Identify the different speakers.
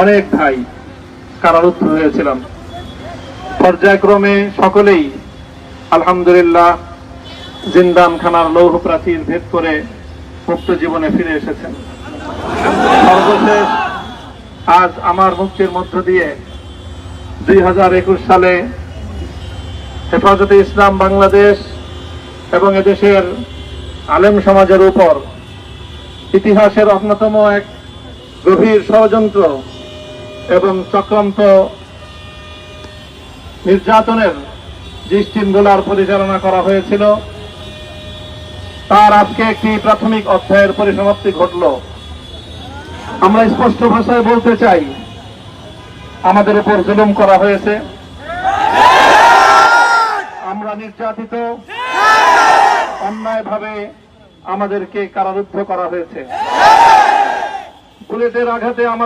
Speaker 1: অনেক ভাই কারারুদ্ধ হয়েছিলাম। পর্যায়ক্রমে সকলেই আলহামদুলিল্লাহ জিন্দানখানার লৌহ প্রাচীর ভেদ করে মুক্ত জীবনে ফিরে এসেছেন। সর্বশেষ আজ আমার মুক্তির মধ্য দিয়ে 2021 সালে হেফাজতে ইসলাম বাংলাদেশ এবং এদেশের আলেম সমাজের উপর ইতিহাসের অন্যতম এক গভীর ষড়যন্ত্র এবং চক্রান্ত নির্যাতনের যে শৃঙ্খলার পরিচালনা করা হয়েছিল, তার আজকে একটি প্রাথমিক অধ্যায়ের পরিসমাপ্তি ঘটল। আমরা স্পষ্ট ভাষায় বলতে চাই, আমাদের উপর জুলুম করা হয়েছে, আমরা নির্যাতিত, অন্যায়ভাবে আমাদেরকে কারারুদ্ধ করা হয়েছে। বুলেটের আঘাতে